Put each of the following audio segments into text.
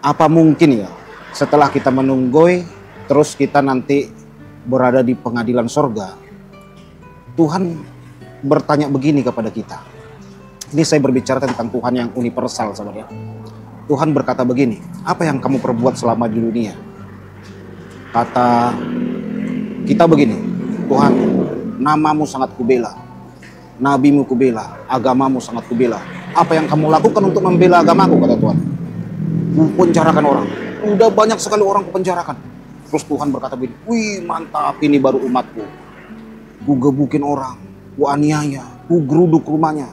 Apa mungkin ya setelah kita menunggui, terus kita nanti berada di pengadilan sorga, Tuhan bertanya begini kepada kita. Ini saya berbicara tentang Tuhan yang universal, saudara. Tuhan berkata begini, apa yang kamu perbuat selama di dunia? Kata kita begini, Tuhan, namamu sangat kubela, nabimu kubela, agamamu sangat kubela. Apa yang kamu lakukan untuk membela agamaku, kata Tuhan? Penjarakan orang. Udah banyak sekali orang kupenjarakan. Terus Tuhan berkata begini, wih mantap, ini baru umatku. Ku gebukin orang, ku aniaya, ku geruduk rumahnya,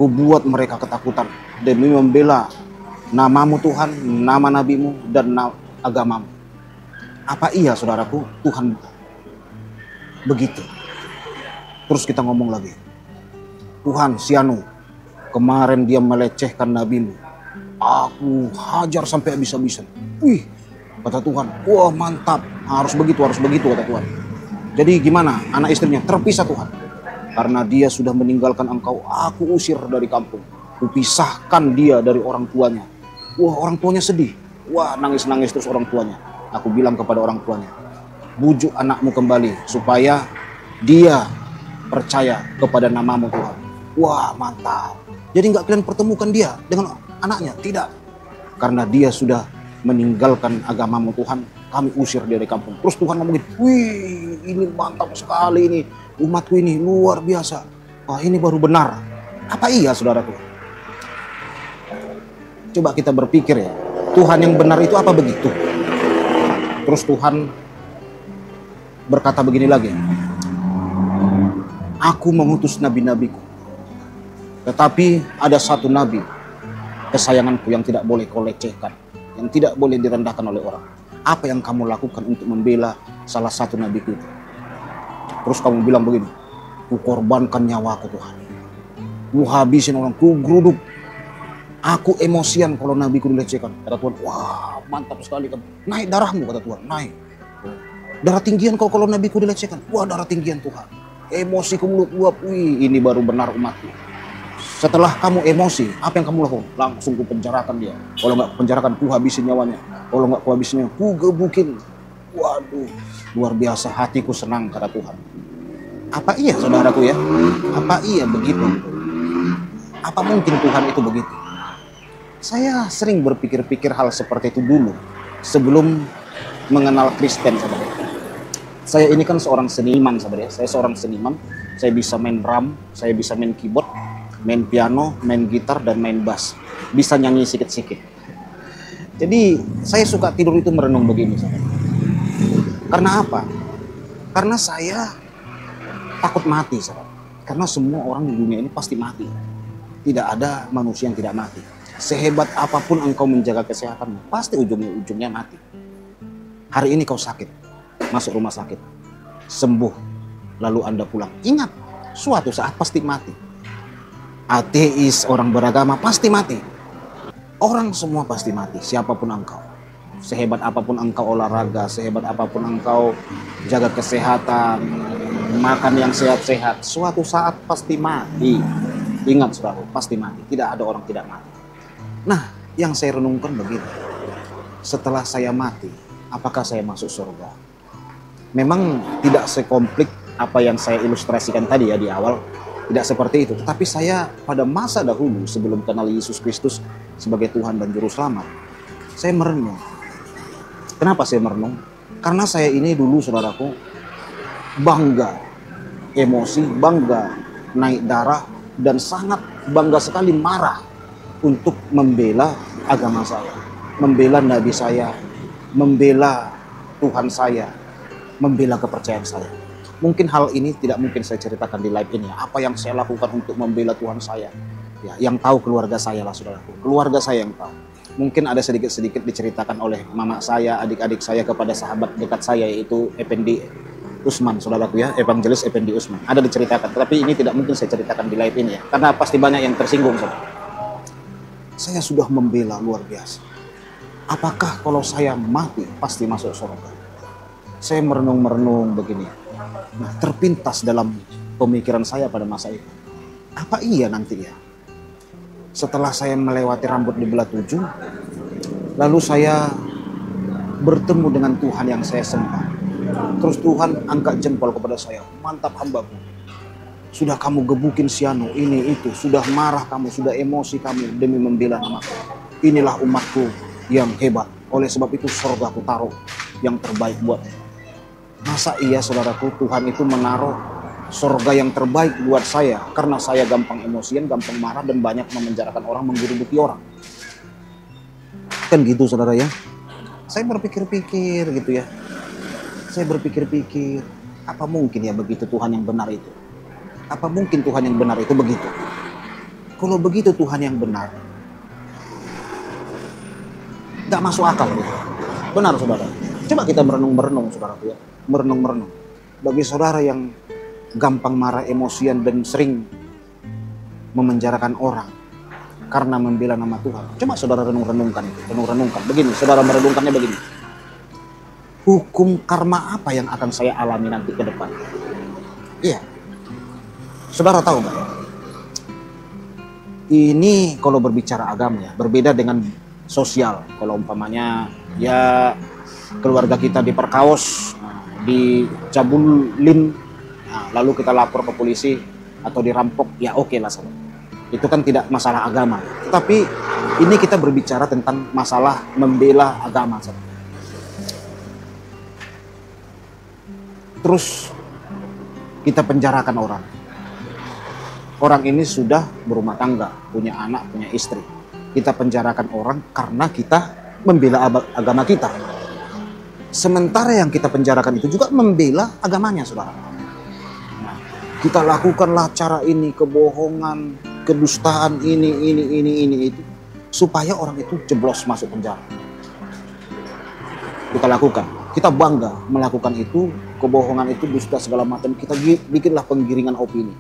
ku buat mereka ketakutan demi membela namamu Tuhan, nama nabimu, dan agamamu. Apa iya saudaraku, Tuhan begitu? Terus kita ngomong lagi, Tuhan sianu, kemarin dia melecehkan nabimu, aku hajar sampai habis-habisan. Wih, kata Tuhan, wah mantap, harus begitu kata Tuhan. Jadi gimana anak istrinya? Terpisah Tuhan. Karena dia sudah meninggalkan engkau, aku usir dari kampung. Kupisahkan dia dari orang tuanya. Wah, orang tuanya sedih. Wah, nangis-nangis terus orang tuanya. Aku bilang kepada orang tuanya, bujuk anakmu kembali supaya dia percaya kepada namamu Tuhan. Wah, mantap. Jadi nggak kalian pertemukan dia dengan anaknya? Tidak. Karena dia sudah meninggalkan agamamu Tuhan, kami usir dia dari kampung. Terus Tuhan ngomongin, wih ini mantap sekali ini, umatku ini luar biasa. Wah ini baru benar. Apa iya saudaraku? Coba kita berpikir ya, Tuhan yang benar itu apa begitu? Terus Tuhan berkata begini lagi, aku mengutus nabi-nabiku, tetapi ada satu nabi kesayanganku yang tidak boleh kau lecehkan, yang tidak boleh direndahkan oleh orang. Apa yang kamu lakukan untuk membela salah satu nabiku itu? Terus kamu bilang begini, ku korbankan nyawaku Tuhan, ku habisin orang, ku geruduk, aku emosian kalau nabiku dilecehkan. Kata Tuhan, wah mantap sekali kamu. Naik darahmu, kata Tuhan, naik. Darah tinggian kau kalau nabiku dilecehkan. Wah darah tinggian Tuhan. Emosi ku meluap-luap, wih ini baru benar umatku. Setelah kamu emosi, apa yang kamu lakukan? Langsung ku penjarakan dia. Kalau nggak penjarakan, ku habisin nyawanya. Kalau nggak ku habisin nyawanya, ku gebukin. Waduh, luar biasa, hatiku senang, kata Tuhan. Apa iya saudaraku ya? Apa iya begitu? Apa mungkin Tuhan itu begitu? Saya sering berpikir-pikir hal seperti itu dulu, sebelum mengenal Kristen, saudara. Saya ini kan seorang seniman, saudara. Saya seorang seniman. Saya bisa main drum, saya bisa main keyboard, main piano, main gitar, dan main bass. Bisa nyanyi sikit-sikit. Jadi saya suka tidur itu merenung begini, saudara. Karena apa? Karena saya takut mati, saudara. Karena semua orang di dunia ini pasti mati. Tidak ada manusia yang tidak mati. Sehebat apapun engkau menjaga kesehatanmu, pasti ujungnya mati. Hari ini kau sakit, masuk rumah sakit, sembuh, lalu Anda pulang. Ingat, suatu saat pasti mati. Ateis, orang beragama pasti mati. Orang semua pasti mati, siapapun engkau. Sehebat apapun engkau olahraga, sehebat apapun engkau jaga kesehatan, makan yang sehat-sehat, suatu saat pasti mati. Ingat saudara, pasti mati. Tidak ada orang tidak mati. Nah, yang saya renungkan begini. Setelah saya mati, apakah saya masuk surga? Memang tidak sekomplit apa yang saya ilustrasikan tadi ya di awal. Tidak seperti itu. Tetapi saya pada masa dahulu sebelum kenal Yesus Kristus sebagai Tuhan dan Juru Selamat, saya merenung. Kenapa saya merenung? Karena saya ini dulu saudaraku bangga, emosi, bangga, naik darah, dan sangat bangga sekali marah untuk membela agama saya, membela nabi saya, membela Tuhan saya, membela kepercayaan saya. Mungkin hal ini tidak mungkin saya ceritakan di live ini. Apa yang saya lakukan untuk membela Tuhan saya? Ya, yang tahu keluarga saya lah saudaraku. Keluarga saya yang tahu. Mungkin ada sedikit-sedikit diceritakan oleh mama saya, adik-adik saya kepada sahabat dekat saya yaitu Effendi Usman, saudaraku ya, Evangelis Effendi Usman. Ada diceritakan, tetapi ini tidak mungkin saya ceritakan di live ini ya, karena pasti banyak yang tersinggung saudara. Saya sudah membela luar biasa. Apakah kalau saya mati pasti masuk surga? Saya merenung-merenung begini. Nah, terpintas dalam pemikiran saya pada masa itu. Apa iya nanti ya? Setelah saya melewati rambut di belah 7, Lalu saya bertemu dengan Tuhan yang saya sembah. Terus Tuhan angkat jempol kepada saya. Mantap hambaku. Sudah kamu gebukin si anu, ini itu. Sudah marah kamu, sudah emosi kamu demi membela namaku. Inilah umatku yang hebat. Oleh sebab itu surga aku taruh yang terbaik buatmu. Masa iya saudaraku, Tuhan itu menaruh surga yang terbaik buat saya karena saya gampang emosian, gampang marah, dan banyak memenjarakan orang, menggeruduki orang. Kan gitu saudara ya. Saya berpikir-pikir gitu ya. Saya berpikir-pikir, apa mungkin ya begitu Tuhan yang benar itu? Apa mungkin Tuhan yang benar itu begitu? Kalau begitu Tuhan yang benar, gak masuk akal gitu. Benar saudara. Coba kita merenung-merenung saudara ya. Merenung-merenung. Bagi saudara yang gampang marah, emosian, dan sering memenjarakan orang karena membela nama Tuhan. Coba saudara renung-renungkan. Renung-renungkan. Begini, saudara merenungkannya begini. Hukum karma apa yang akan saya alami nanti ke depan? Iya. Saudara tahu nggak? Ini kalau berbicara agama ya, berbeda dengan sosial. Kalau umpamanya ya keluarga kita diperkaos, dicabulin, lalu kita lapor ke polisi atau dirampok, ya oke lah saudara. Itu kan tidak masalah agama. Tapi ini kita berbicara tentang masalah membela agama saudara. Terus kita penjarakan orang. Orang ini sudah berumah tangga, punya anak, punya istri. Kita penjarakan orang karena kita membela agama kita. Sementara yang kita penjarakan itu juga membela agamanya, saudara. Nah, kita lakukanlah cara ini, kebohongan, kedustaan ini itu, supaya orang itu jeblos masuk penjara. Kita lakukan, kita bangga melakukan itu, kebohongan itu, dusta segala macam. Kita bikinlah penggiringan opini.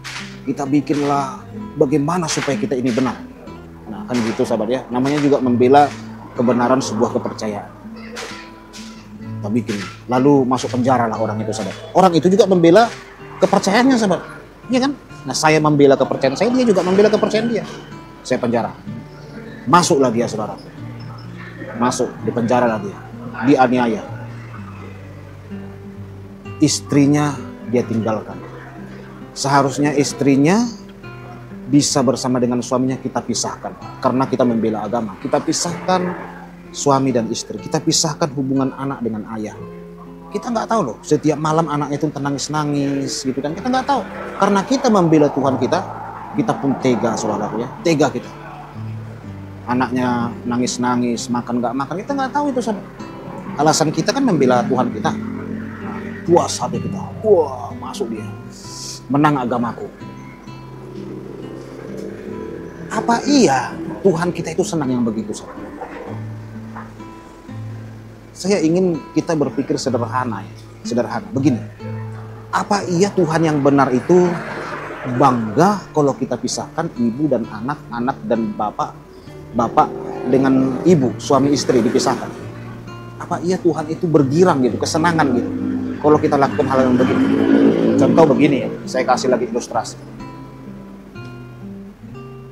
Kita bikinlah bagaimana supaya kita ini benar. Nah kan gitu sahabat ya. Namanya juga membela kebenaran sebuah kepercayaan. Kita bikin. Lalu masuk penjara lah orang itu sahabat. Orang itu juga membela kepercayaannya sahabat. Iya kan? Nah saya membela kepercayaan saya, dia juga membela kepercayaan dia. Saya penjara. Masuklah dia saudara. Masuk, di penjara lah dia. Dianiaya. Istrinya dia tinggalkan. Seharusnya istrinya bisa bersama dengan suaminya, kita pisahkan. Karena kita membela agama. Kita pisahkan suami dan istri. Kita pisahkan hubungan anak dengan ayah. Kita nggak tahu loh, setiap malam anaknya itu nangis-nangis gitu kan. Kita nggak tahu. Karena kita membela Tuhan kita pun tega saudaraku ya. Tega kita. Anaknya nangis-nangis, makan nggak makan. Kita nggak tahu itu saudara. Alasan kita kan membela Tuhan kita. Puas hati kita. Wah, masuk dia. Menang agamaku. Apa iya Tuhan kita itu senang yang begitu saudara? Saya ingin kita berpikir sederhana ya. Sederhana. Begini. Apa iya Tuhan yang benar itu bangga kalau kita pisahkan ibu dan anak, anak dan bapak dengan ibu, suami istri dipisahkan? Apa iya Tuhan itu bergirang gitu, kesenangan gitu kalau kita lakukan hal yang begitu? Contoh begini ya, saya kasih lagi ilustrasi.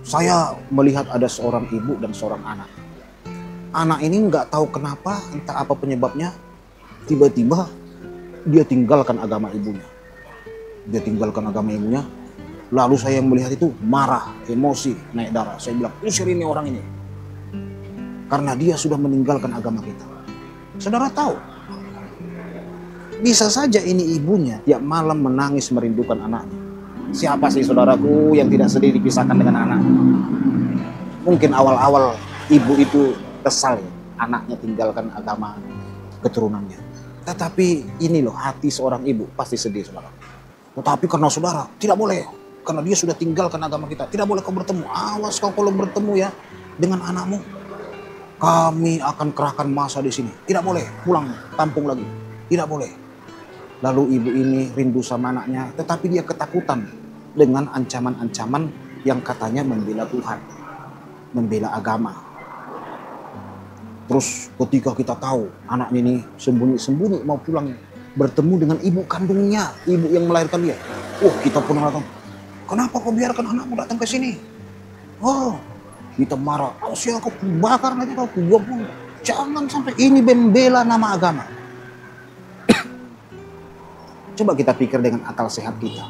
Saya melihat ada seorang ibu dan seorang anak. Anak ini nggak tahu kenapa, entah apa penyebabnya, tiba-tiba dia tinggalkan agama ibunya. Dia tinggalkan agama ibunya. Lalu saya yang melihat itu marah, emosi, naik darah. Saya bilang, usir ini orang ini. Karena dia sudah meninggalkan agama kita. Saudara tahu, bisa saja ini ibunya tiap malam menangis merindukan anaknya. Siapa sih saudaraku yang tidak sedih dipisahkan dengan anak? Mungkin awal-awal ibu itu kesal ya, anaknya tinggalkan agama keturunannya. Tetapi ini loh, hati seorang ibu pasti sedih saudara. Tetapi karena saudara tidak boleh, karena dia sudah tinggalkan agama kita, tidak boleh kau bertemu. Awas kau kalau bertemu ya dengan anakmu, kami akan kerahkan massa di sini. Tidak boleh pulang kampung lagi, tidak boleh. Lalu ibu ini rindu sama anaknya, tetapi dia ketakutan dengan ancaman-ancaman yang katanya membela Tuhan, membela agama. Terus ketika kita tahu anaknya ini sembunyi-sembunyi mau pulang bertemu dengan ibu kandungnya, ibu yang melahirkan dia. Kita pun datang. Kenapa kau biarkan anakmu datang ke sini? Kita marah. Siapa kau bakar nanti kau buang. Jangan sampai ini membela nama agama. Coba kita pikir dengan akal sehat kita.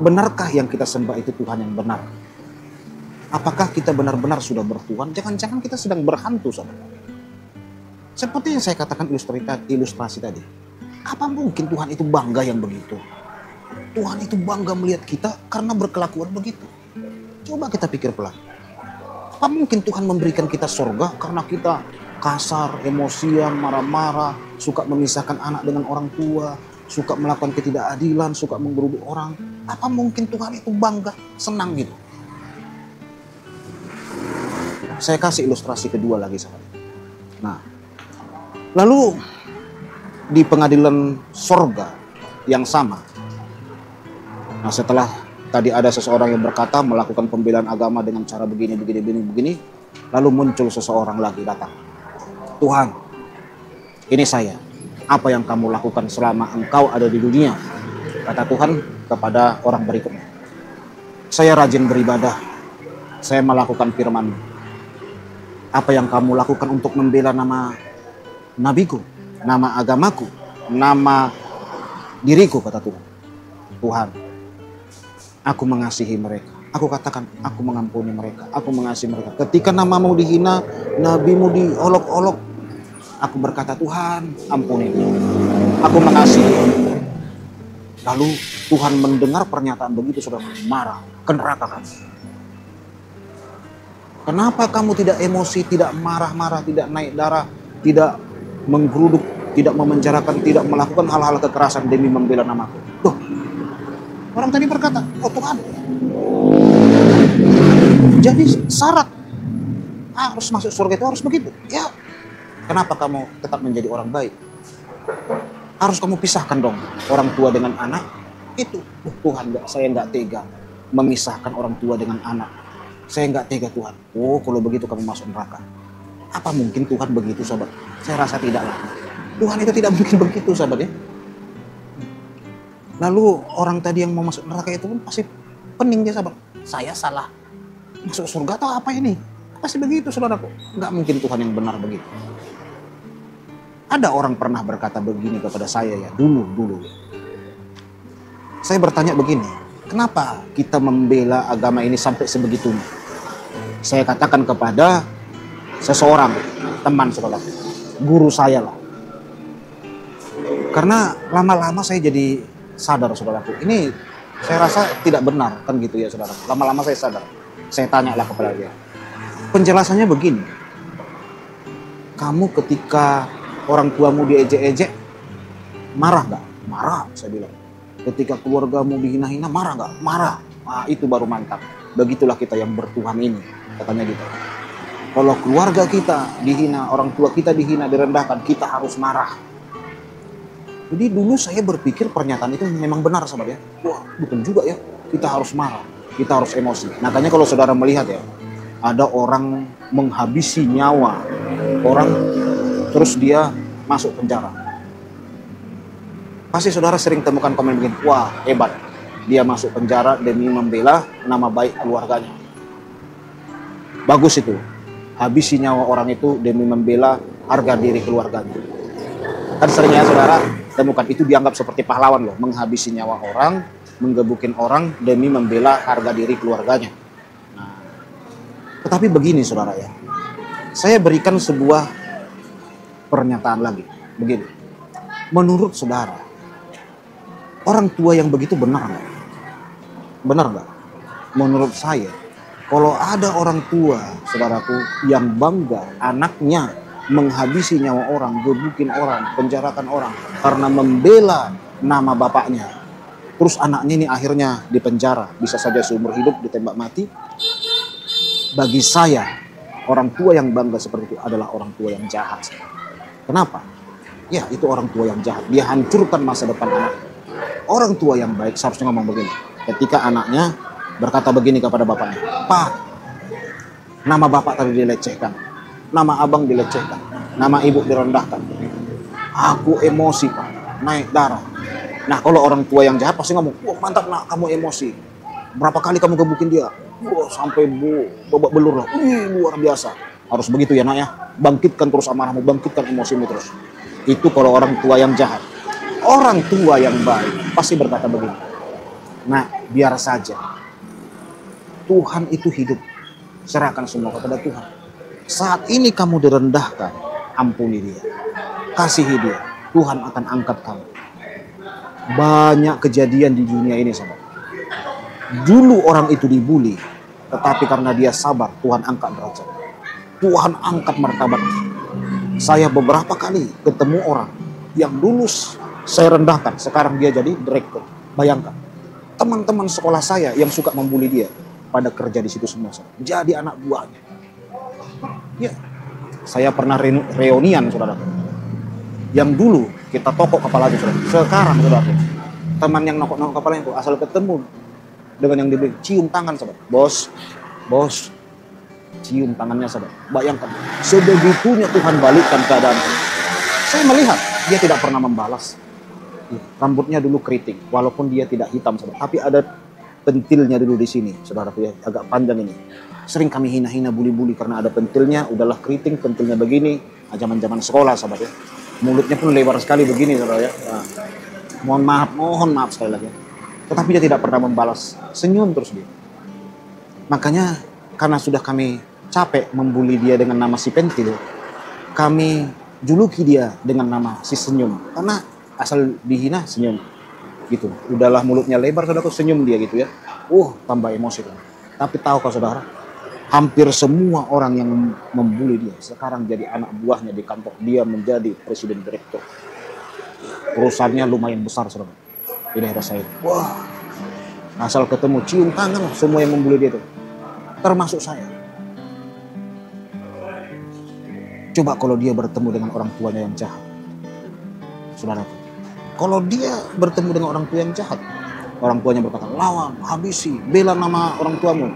Benarkah yang kita sembah itu Tuhan yang benar? Apakah kita benar-benar sudah bertuhan? Jangan-jangan kita sedang berhantu, saudara. Seperti yang saya katakan ilustrasi tadi. Apa mungkin Tuhan itu bangga yang begitu? Tuhan itu bangga melihat kita karena berkelakuan begitu. Coba kita pikir pelan. Apa mungkin Tuhan memberikan kita surga karena kita kasar, emosian, marah-marah, suka memisahkan anak dengan orang tua, suka melakukan ketidakadilan, suka menggeruduk orang? Apa mungkin Tuhan itu bangga, senang gitu? Saya kasih ilustrasi kedua lagi, sahabat. Nah, lalu di pengadilan sorga yang sama. Nah, setelah tadi ada seseorang yang berkata melakukan pembelaan agama dengan cara begini, lalu muncul seseorang lagi datang. Tuhan, ini saya. Apa yang kamu lakukan selama engkau ada di dunia? Kata Tuhan kepada orang berikutnya. Saya rajin beribadah. Saya melakukan firman. Apa yang kamu lakukan untuk membela nama nabiku, nama agamaku, nama diriku, kata Tuhan. Tuhan, aku mengasihi mereka. Aku katakan, aku mengampuni mereka. Aku mengasihi mereka. Ketika namamu dihina, nabimu diolok-olok, aku berkata, Tuhan, ampuni. Aku mengasihi. Lalu Tuhan mendengar pernyataan begitu, sudah marah, ke neraka kamu. Kenapa kamu tidak emosi, tidak marah-marah, tidak naik darah, tidak menggeruduk, tidak memenjarakan, tidak melakukan hal-hal kekerasan demi membela namaku? Tuh, orang tadi berkata, oh Tuhan, jadi syarat harus masuk surga itu harus begitu. Ya, kenapa kamu tetap menjadi orang baik? Harus kamu pisahkan dong orang tua dengan anak. Itu, Tuhan, saya nggak tega memisahkan orang tua dengan anak. Saya nggak tega Tuhan. Oh, kalau begitu kamu masuk neraka. Apa mungkin Tuhan begitu, sahabat? Saya rasa tidak lah. Tuhan itu tidak mungkin begitu, sahabat ya. Lalu orang tadi yang mau masuk neraka itu pun pasti pening dia, sahabat. Saya salah. Masuk surga atau apa ini? Pasti begitu, saudaraku. Nggak mungkin Tuhan yang benar begitu. Ada orang pernah berkata begini kepada saya ya, dulu. Saya bertanya begini, kenapa kita membela agama ini sampai sebegitunya? Saya katakan kepada seseorang, teman saudara, guru saya lah. Karena lama-lama saya jadi sadar, saudaraku. Ini saya rasa tidak benar, kan gitu ya, saudara. Lama-lama saya sadar. Saya tanyalah kepada dia. Penjelasannya begini. Kamu ketika orang tuamu diejek-ejek, marah gak? Marah, saya bilang. Ketika keluargamu dihina-hina, marah gak? Marah. Nah, itu baru mantap. Begitulah kita yang bertuhan ini, katanya gitu. Kalau keluarga kita dihina, orang tua kita dihina, direndahkan, kita harus marah. Jadi dulu saya berpikir pernyataan itu memang benar, sahabat ya. Wah, betul juga ya. Kita harus marah, kita harus emosi. Makanya kalau saudara melihat ya, ada orang menghabisi nyawa orang, terus dia masuk penjara. Pasti saudara sering temukan komen begini, wah hebat, dia masuk penjara demi membela nama baik keluarganya. Bagus itu, habisi nyawa orang itu demi membela harga diri keluarganya. Kan seringnya saudara temukan itu dianggap seperti pahlawan loh, menghabisi nyawa orang, menggebukin orang demi membela harga diri keluarganya. Nah, tetapi begini saudara ya, saya berikan sebuah pernyataan lagi, begini. Menurut saudara, orang tua yang begitu benar nggak? Benar nggak? Menurut saya, kalau ada orang tua, saudaraku, yang bangga anaknya menghabisi nyawa orang, gebukin orang, penjarakan orang karena membela nama bapaknya, terus anaknya ini akhirnya dipenjara, bisa saja seumur hidup ditembak mati. Bagi saya, orang tua yang bangga seperti itu adalah orang tua yang jahat. Kenapa? Ya, itu orang tua yang jahat. Dia hancurkan masa depan anak. Orang tua yang baik seharusnya ngomong begini. Ketika anaknya berkata begini kepada bapaknya, Pak, nama bapak tadi dilecehkan, nama abang dilecehkan, nama ibu direndahkan. Aku emosi, Pak, naik darah. Nah, kalau orang tua yang jahat pasti ngomong, wah mantap nak, kamu emosi. Berapa kali kamu gebukin dia? Wah, sampai babak belur lah. Luar biasa. Harus begitu ya nak ya. bangkitkan terus amarahmu, bangkitkan emosimu terus. Itu kalau orang tua yang jahat. Orang tua yang baik pasti berkata begini, nah biar saja, Tuhan itu hidup, serahkan semua kepada Tuhan. Saat ini kamu direndahkan, ampuni dia, kasihi dia, Tuhan akan angkat kamu. Banyak kejadian di dunia ini sahabat. Dulu orang itu dibully, tetapi karena dia sabar, Tuhan angkat derajat, Tuhan angkat martabat. Saya beberapa kali ketemu orang yang dulu saya rendahkan, sekarang dia jadi direktur. Bayangkan, teman-teman sekolah saya yang suka membuli dia, pada kerja di situ semua, jadi anak buahnya. Ya, saya pernah reunian, saudara. Yang dulu kita tokok kepala itu, saudara. Sekarang, saudara, teman yang nokok-nokok kepalanya itu asal ketemu dengan yang dibeli, cium tangan, saudara. Bos, cium tangannya, saudara. Bayangkan, sebegitunya Tuhan balikkan keadaan. Saya melihat dia tidak pernah membalas. Rambutnya dulu keriting, walaupun dia tidak hitam, saudara, tapi ada pentilnya dulu di sini, saudara, ya, agak panjang ini. Sering kami hina-hina, bully-bully karena ada pentilnya, udahlah keriting, pentilnya begini. Zaman-zaman sekolah, sahabat ya. Mulutnya pun lebar sekali begini, saudara ya. Nah, mohon maaf sekali lagi. Tetapi dia tidak pernah membalas, senyum terus dia. Makanya karena sudah kami capek membuli dia dengan nama si pentil, kami juluki dia dengan nama si senyum. Karena asal dihina senyum gitu. Udahlah mulutnya lebar, saudara, senyum dia gitu ya. Tambah emosi. Tapi tahukah saudara, hampir semua orang yang membuli dia sekarang jadi anak buahnya di kantor. Dia menjadi presiden direktur. Perusahaannya lumayan besar, saudara, di daerah saya. Asal ketemu cium tangan semua yang membuli dia itu, termasuk saya. Coba kalau dia bertemu dengan orang tuanya yang jahat, saudara. Kalau dia bertemu dengan orang tua yang jahat, orang tuanya berkata, lawan, habisi, bela nama orang tuamu.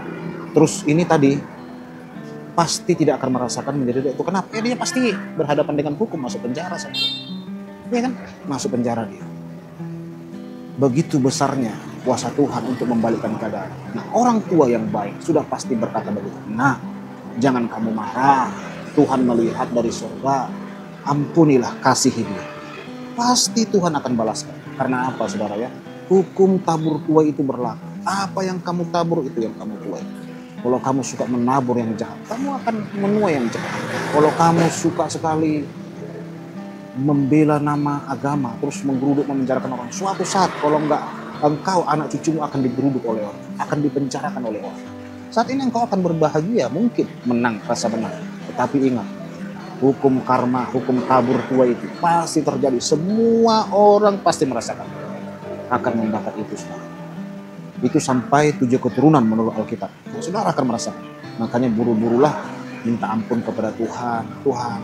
Terus ini tadi pasti tidak akan merasakan menjadi itu. Kenapa? Ya dia pasti berhadapan dengan hukum, masuk penjara. Ya kan? Masuk penjara dia. Begitu besarnya kuasa Tuhan untuk membalikkan keadaan. Nah, orang tua yang baik sudah pasti berkata begitu. Nah, jangan kamu marah. Tuhan melihat dari surga. Ampunilah, kasihi dia. Pasti Tuhan akan balaskan. Karena apa, saudara ya? Hukum tabur tuai itu berlaku. Apa yang kamu tabur itu yang kamu tuai. Kalau kamu suka menabur yang jahat, kamu akan menuai yang jahat. Kalau kamu suka sekali membela nama agama, terus menggeruduk, memenjarakan orang, suatu saat kalau enggak, engkau, anak cucumu akan digeruduk oleh orang, akan dipenjarakan oleh orang. Saat ini engkau akan berbahagia, mungkin menang, rasa menang. Tetapi ingat, hukum karma, hukum tabur tuai itu pasti terjadi. Semua orang pasti merasakan, akan mendapat itu, saudara. Itu sampai 7 keturunan menurut Alkitab. Nah, saudara akan merasakan. Makanya buru-burulah minta ampun kepada Tuhan. Tuhan,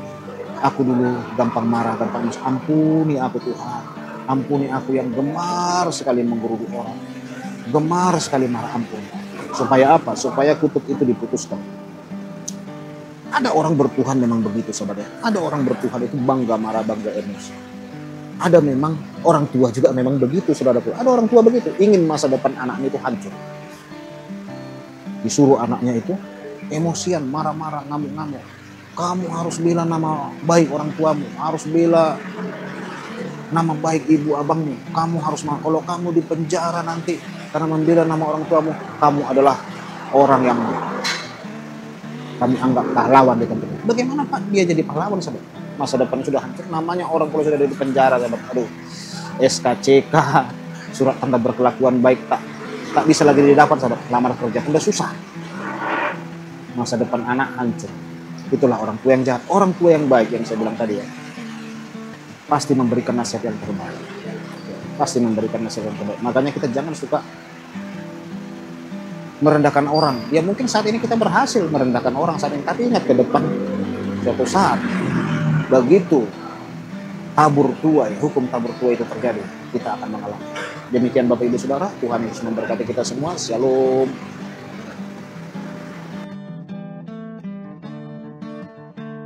aku dulu gampang marah, gampang emosi. Ampuni aku, Tuhan. Ampuni aku yang gemar sekali menggeruduk orang, gemar sekali marah. Ampun. Supaya apa? Supaya kutuk itu diputuskan. Ada orang bertuhan memang begitu, sahabat ya. Ada orang bertuhan itu bangga marah, bangga emosi. Ada memang orang tua juga memang begitu, saudaraku. Ada orang tua begitu, ingin masa depan anaknya itu hancur. Disuruh anaknya itu emosian, marah-marah, ngamuk-ngamuk. Kamu harus bela nama baik orang tuamu, harus bela nama baik ibu abangmu. Kamu harus, kalau kamu di penjara nanti karena membela nama orang tuamu, kamu adalah orang yang kami anggap pahlawan di tempat itu. Bagaimana Pak dia jadi pahlawan, sahabat? Masa depan sudah hancur. Namanya orang kalau sudah ada di penjara, sahabat. Aduh, SKCK, surat tanda berkelakuan baik, tak bisa lagi didapat, sahabat. Lamar kerja sudah susah. Masa depan anak hancur. Itulah orang tua yang jahat. Orang tua yang baik yang saya bilang tadi ya, pasti memberikan nasihat yang terbaik. Pasti memberikan nasihat yang terbaik. Makanya kita jangan suka merendahkan orang. Ya mungkin saat ini kita berhasil merendahkan orang saat ini, tapi ingat ke depan suatu saat begitu tabur tuai, hukum tabur tuai itu terjadi, kita akan mengalami. Demikian Bapak Ibu Saudara, Tuhan Yesus memberkati kita semua. Shalom.